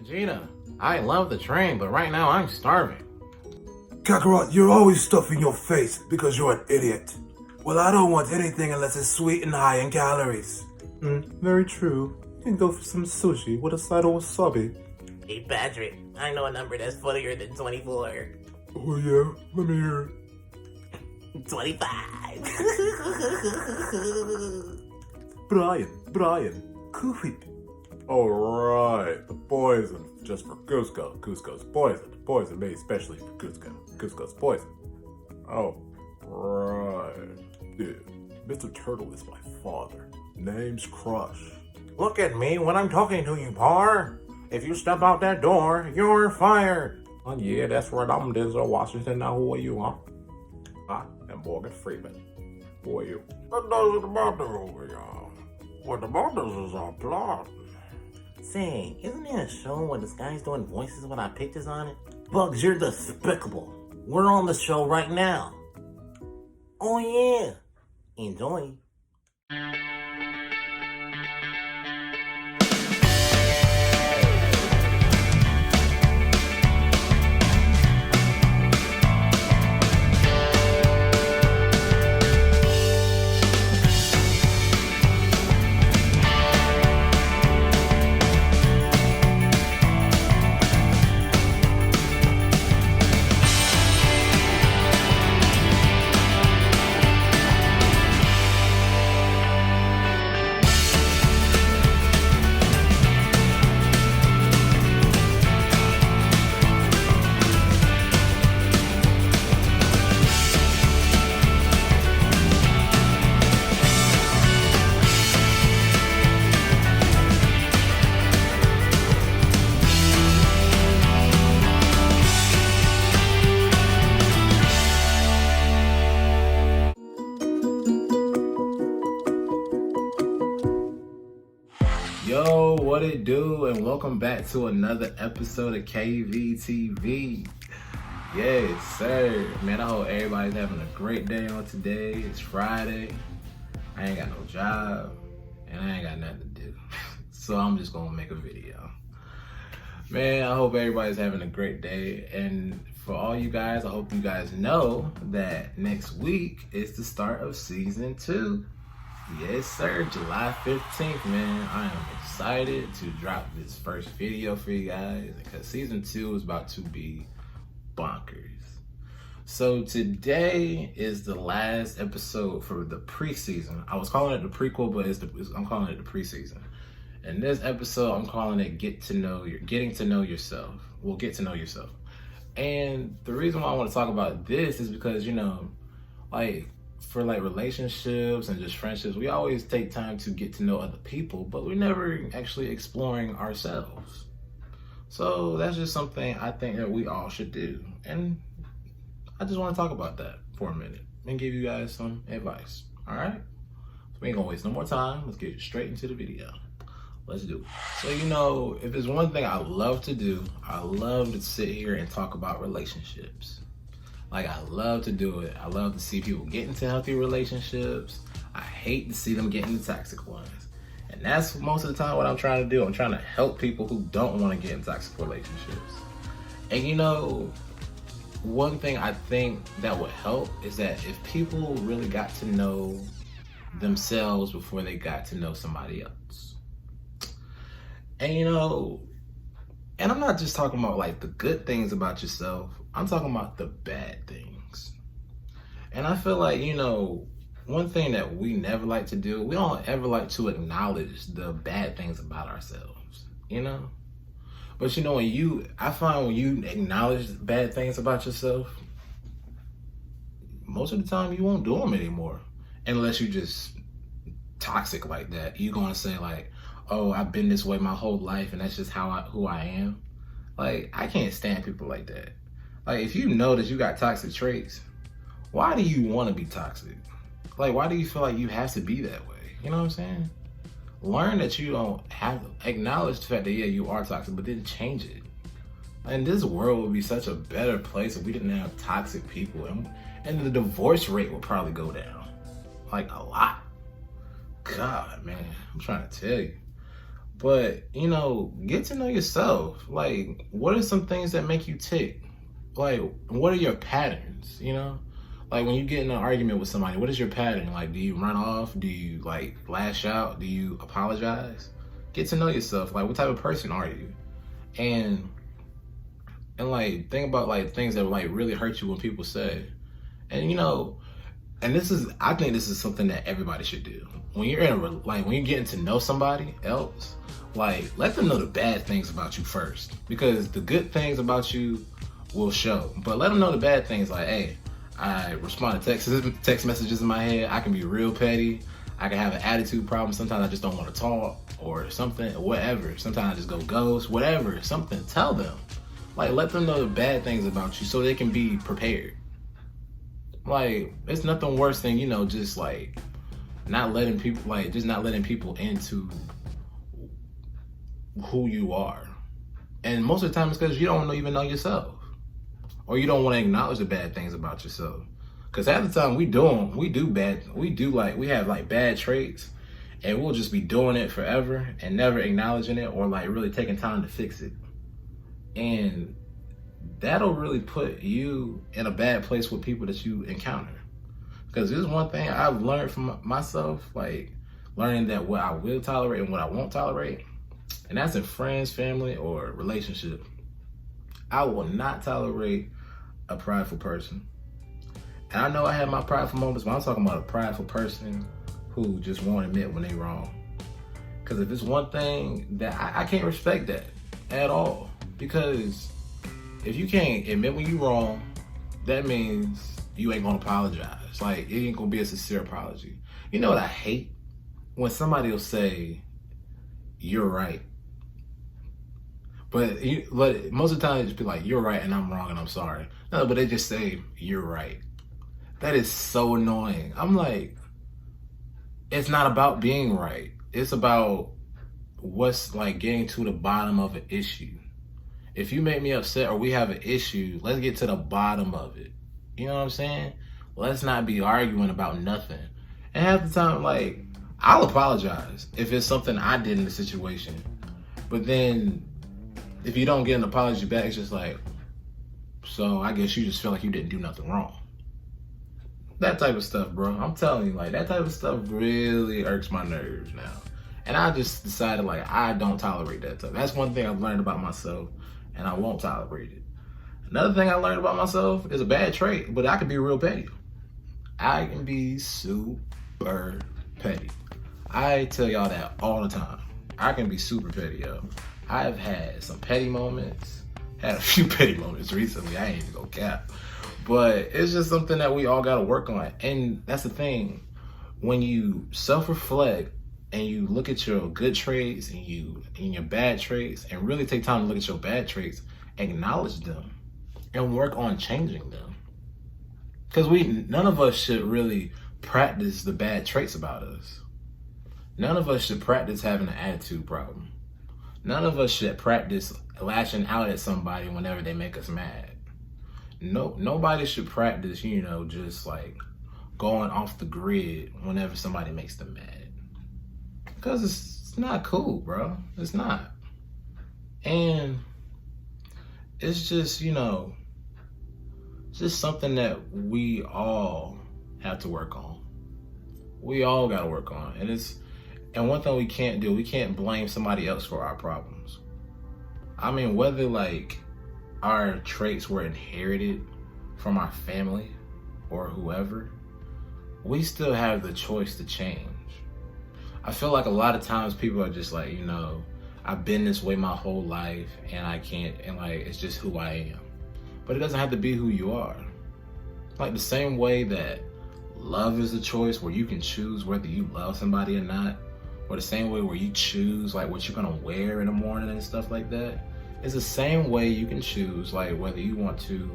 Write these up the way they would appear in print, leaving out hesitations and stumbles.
Vegeta, I love the train, but right now I'm starving. Kakarot, you're always stuffing your face because you're an idiot. Well, I don't want anything unless it's sweet and high in calories. Very true. You can go for some sushi with a side of wasabi. Hey Patrick, I know a number that's funnier than 24. Oh yeah? Let me hear it. 25. Brian, cool. Alright, the poison just for Cusco. Cusco's poison. Poison made especially for Cusco. Cusco's poison. Oh, right. Yeah, Mr. Turtle is my father. Name's Crush. Look at me when I'm talking to you, Par. If you step out that door, you're fired. Oh yeah, that's right. I'm Denzel Washington. Now who are you, huh? I am Morgan Freeman. Who are you? What does it matter over y'all? What matters is our plot. Say, isn't there a show where this guy's doing voices with our pictures on it? Bugs, you're despicable. We're on the show right now. Oh yeah. Enjoy. Yo, what it do? And welcome back to another episode of KVTv. Yes, sir. Man, I hope everybody's having a great day on today. It's Friday. I ain't got no job, and I ain't got nothing to do. So I'm just gonna make a video. Man, I hope everybody's having a great day. And for all you guys, I hope you guys know that next week is the start of season 2. Yes, sir. July 15th, man. I am excited to drop this first video for you guys because season 2 is about to be bonkers. So today is the last episode for the preseason. I was calling it the prequel, but I'm calling it the preseason. In this episode, I'm calling it getting to know yourself. Well, get to know yourself. And the reason why I want to talk about this is because, for relationships and just friendships, we always take time to get to know other people, but we're never actually exploring ourselves. So that's just something I think that we all should do. And I just want to talk about that for a minute and give you guys some advice. All right? So we ain't gonna waste no more time. Let's get straight into the video. Let's do it. So, if there's one thing I love to do, I love to sit here and talk about relationships. I love to do it. I love to see people get into healthy relationships. I hate to see them get into toxic ones. And that's most of the time what I'm trying to do. I'm trying to help people who don't want to get in toxic relationships. And one thing I think that would help is that if people really got to know themselves before they got to know somebody else. And and I'm not just talking about the good things about yourself. I'm talking about the bad things. And I feel like, one thing that we never like to do, we don't ever like to acknowledge the bad things about ourselves, But I find when you acknowledge bad things about yourself, most of the time you won't do them anymore. Unless you just toxic like that. You're going to say oh, I've been this way my whole life and that's just who I am. I can't stand people like that. If you know that you got toxic traits, why do you want to be toxic? Why do you feel like you have to be that way? You know what I'm saying? Learn that you don't have to acknowledge the fact that, yeah, you are toxic, but then change it. And this world would be such a better place if we didn't have toxic people. And the divorce rate would probably go down. A lot. God, man, I'm trying to tell you. But, you know, get to know yourself. Like, what are some things that make you tick? Like, what are your patterns, you know? Like, when you get in an argument with somebody, what is your pattern? Like, do you run off? Do you, like, lash out? Do you apologize? Get to know yourself. Like, what type of person are you? And like, think about, like, things that, like, really hurt you when people say. And, you know, and I think this is something that everybody should do. When you're when you're getting to know somebody else, like, let them know the bad things about you first, because the good things about you will show. But let them know the bad things, like, hey, I respond to text messages in my head. I can be real petty. I can have an attitude problem. Sometimes I just don't want to talk or something, or whatever. Sometimes I just go ghost, whatever, something. Tell them. Like, let them know the bad things about you so they can be prepared. Like, it's nothing worse than, you know, just like not letting people into who you are. And most of the time it's because you don't even know yourself, or you don't want to acknowledge the bad things about yourself. Because half the time we have like bad traits, and we'll just be doing it forever and never acknowledging it, or like really taking time to fix it. And that'll really put you in a bad place with people that you encounter. Because there's one thing I've learned from myself, like learning that what I will tolerate and what I won't tolerate, and that's in friends, family, or relationship. I will not tolerate a prideful person. And I know I have my prideful moments, but I'm talking about a prideful person who just won't admit when they're wrong. Because if it's one thing that I can't respect that at all. Because if you can't admit when you're wrong, that means you ain't gonna apologize. Like, it ain't gonna be a sincere apology. You know what I hate? When somebody will say, you're right. But most of the time they just be like, you're right and I'm wrong and I'm sorry. No, but they just say, you're right. That is so annoying. I'm like, it's not about being right. It's about what's like getting to the bottom of an issue. If you make me upset or we have an issue, let's get to the bottom of it. You know what I'm saying? Let's not be arguing about nothing. And half the time, like, I'll apologize if it's something I did in the situation. But then if you don't get an apology back, it's just like, so I guess you just feel like you didn't do nothing wrong. That type of stuff, bro. I'm telling you, like, that type of stuff really irks my nerves now. And I just decided, like, I don't tolerate that stuff. That's one thing I've learned about myself, and I won't tolerate it. Another thing I learned about myself is a bad trait, but I can be real petty. I can be super petty. I tell y'all that all the time. I can be super petty, yo. I've had some petty moments, had a few petty moments recently. I ain't even gonna cap. But it's just something that we all gotta work on. And that's the thing. When you self-reflect and you look at your good traits and your bad traits, and really take time to look at your bad traits, acknowledge them, and work on changing them. Because none of us should really practice the bad traits about us. None of us should practice having an attitude problem. None of us should practice lashing out at somebody whenever they make us mad. Nobody should practice, you know, just like going off the grid whenever somebody makes them mad. Because it's not cool, bro. It's not. And it's just, you know, it's just something that we all have to work on. We all got to work on. And one thing we can't do, we can't blame somebody else for our problems. I mean, whether like our traits were inherited from our family or whoever, we still have the choice to change. I feel like a lot of times people are just like, you know, I've been this way my whole life and I can't, and like, it's just who I am. But it doesn't have to be who you are. Like the same way that love is a choice where you can choose whether you love somebody or not, or the same way where you choose like what you're gonna wear in the morning and stuff like that, it's the same way you can choose like whether you want to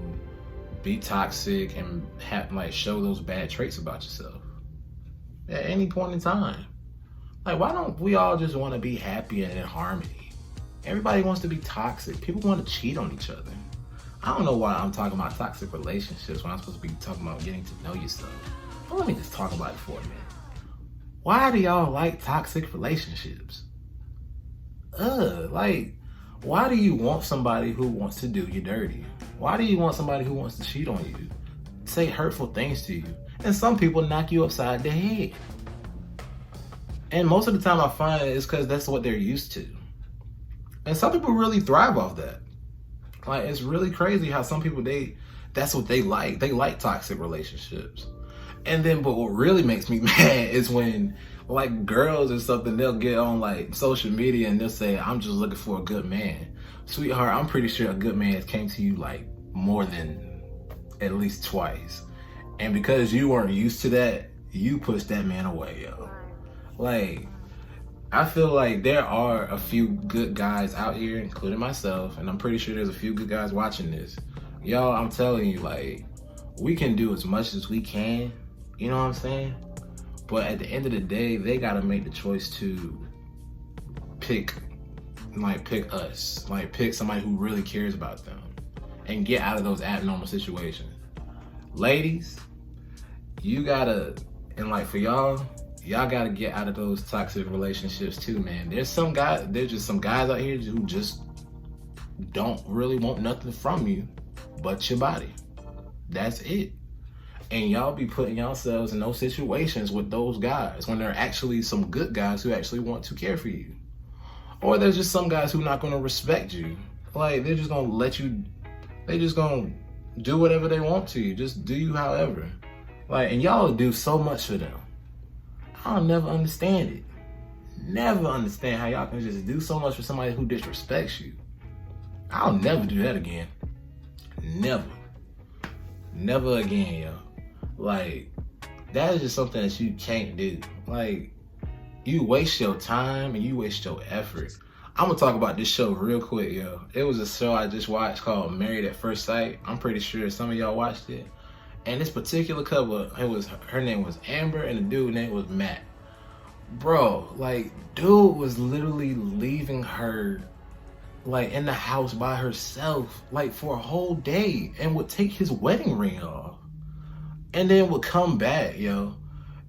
be toxic and have like show those bad traits about yourself at any point in time. Like, why don't we all just want to be happy and in harmony? Everybody wants to be toxic. People want to cheat on each other. I don't know why I'm talking about toxic relationships when I'm supposed to be talking about getting to know yourself. But let me just talk about it for a minute. Why do y'all like toxic relationships? Like, why do you want somebody who wants to do you dirty? Why do you want somebody who wants to cheat on you, say hurtful things to you? And some people knock you upside the head. And most of the time I find it's because that's what they're used to. And some people really thrive off that. Like, it's really crazy how some people, that's what they like. They like toxic relationships. And then, but what really makes me mad is when, like, girls or something, they'll get on, like, social media and they'll say, I'm just looking for a good man. Sweetheart, I'm pretty sure a good man came to you, like, more than at least twice. And because you weren't used to that, you pushed that man away, yo. Like, I feel like there are a few good guys out here, including myself, and I'm pretty sure there's a few good guys watching this. Y'all, I'm telling you, like, we can do as much as we can, you know what I'm saying? But at the end of the day, they gotta make the choice to pick us, like pick somebody who really cares about them and get out of those abnormal situations. Ladies, you gotta, and like for y'all gotta get out of those toxic relationships too, man. There's just some guys out here who just don't really want nothing from you but your body. That's it. And y'all be putting yourselves in those situations with those guys when there are actually some good guys who actually want to care for you. Or there's just some guys who are not gonna respect you. Like, they're just gonna they just gonna do whatever they want to you. Just do you however. Like, and y'all do so much for them. I'll never understand it. Never understand how y'all can just do so much for somebody who disrespects you. I'll never do that again. Never. Never again, yo. Like, that is just something that you can't do. Like, you waste your time and you waste your effort. I'm gonna talk about this show real quick, yo. It was a show I just watched called Married at First Sight. I'm pretty sure some of y'all watched it. And this particular couple, her name was Amber and the dude's name was Matt. Bro, like, dude was literally leaving her, like, in the house by herself, like, for a whole day, and would take his wedding ring off. And then would come back, yo,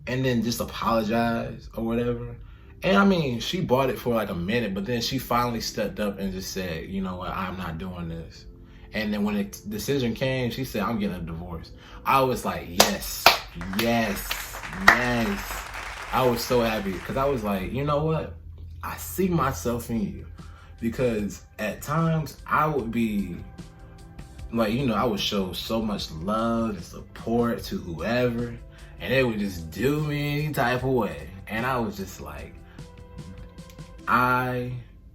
and then just apologize or whatever. And I mean, she bought it for like a minute, but then she finally stepped up and just said, you know what, I'm not doing this. And then when the decision came, she said, I'm getting a divorce. I was like, yes. I was so happy because I was like, you know what? I see myself in you. Because at times I would be like, you know, I would show so much love and support to whoever, and they would just do me any type of way. And I was just like, I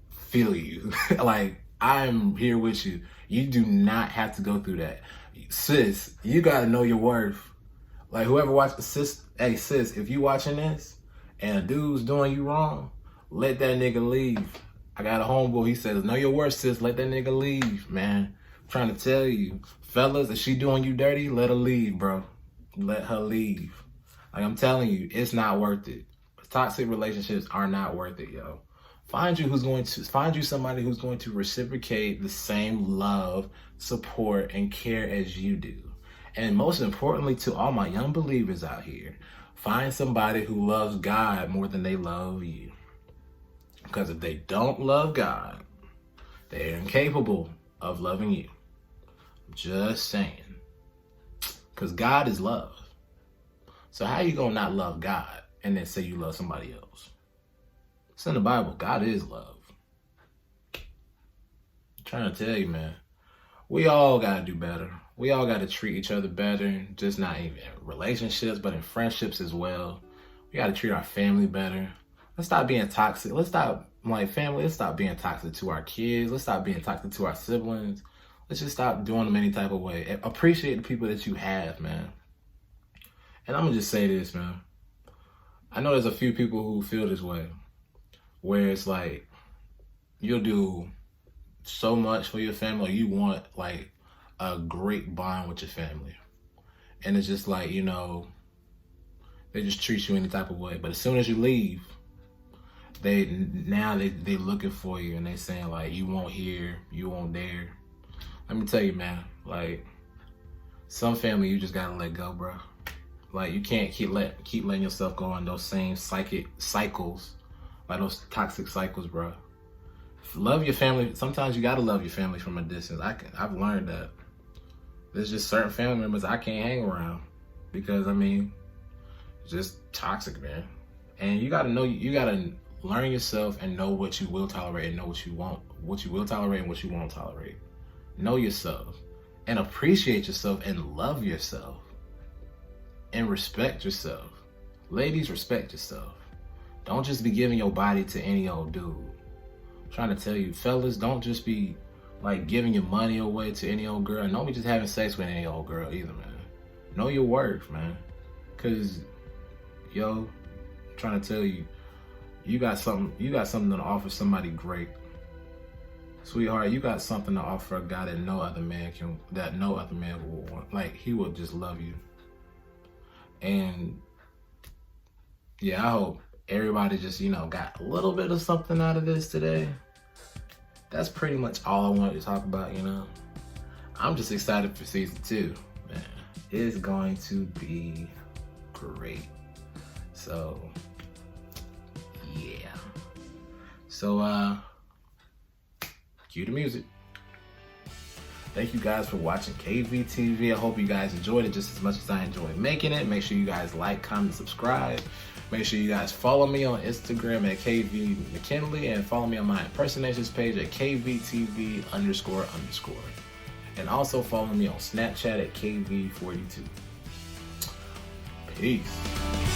feel you. Like, I'm here with you. You do not have to go through that. Sis, you gotta know your worth. Like, whoever watched sis, hey sis, if you watching this and a dude's doing you wrong, let that nigga leave. I got a homeboy, he says, know your worth, sis, let that nigga leave, man. I'm trying to tell you, fellas, if she doing you dirty, let her leave, bro. Let her leave. Like, I'm telling you, it's not worth it. Toxic relationships are not worth it, yo. Find you somebody who's going to reciprocate the same love, support, and care as you do. And most importantly, to all my young believers out here, find somebody who loves God more than they love you. Because if they don't love God, they're incapable of loving you. Just saying. Because God is love. So how you gonna not love God and then say you love somebody else? It's in the Bible. God is love. I'm trying to tell you, man. We all gotta do better. We all gotta treat each other better. Just not even in relationships, but in friendships as well. We gotta treat our family better. Let's stop being toxic. Let's stop being toxic to our kids. Let's stop being toxic to our siblings. Let's just stop doing them any type of way. Appreciate the people that you have, man. And I'm gonna just say this, man. I know there's a few people who feel this way, where it's like, you'll do so much for your family, or you want like a great bond with your family. And it's just like, you know, they just treat you any type of way. But as soon as you leave, they looking for you and they saying like, you won't here, you won't there. Let me tell you, man, like, some family you just gotta let go, bro. Like, you can't keep letting yourself go on those same psychic cycles, like those toxic cycles, bro. Love your family. Sometimes you gotta love your family from a distance. I've learned that. There's just certain family members I can't hang around because it's just toxic, man. And you gotta learn yourself and know what you will tolerate and know what you will tolerate and what you won't tolerate. Know yourself and appreciate yourself and love yourself and respect yourself. Ladies, respect yourself. Don't just be giving your body to any old dude. I'm trying to tell you, fellas, don't just be like giving your money away to any old girl. And don't be just having sex with any old girl either, man. Know your worth, man. Cause, I'm trying to tell you, you got something to offer somebody great. Sweetheart, you got something to offer a guy that no other man will want. Like, he will just love you. And yeah, I hope everybody just, got a little bit of something out of this today. That's pretty much all I wanted to talk about, I'm just excited for season 2, man. It's going to be great. So, yeah. So, cue the music. Thank you guys for watching KVTv. I hope you guys enjoyed it just as much as I enjoyed making it. Make sure you guys like, comment, subscribe. Make sure you guys follow me on Instagram at KV McKinley and follow me on my impersonations page at KVTv__. And also follow me on Snapchat at KV42. Peace.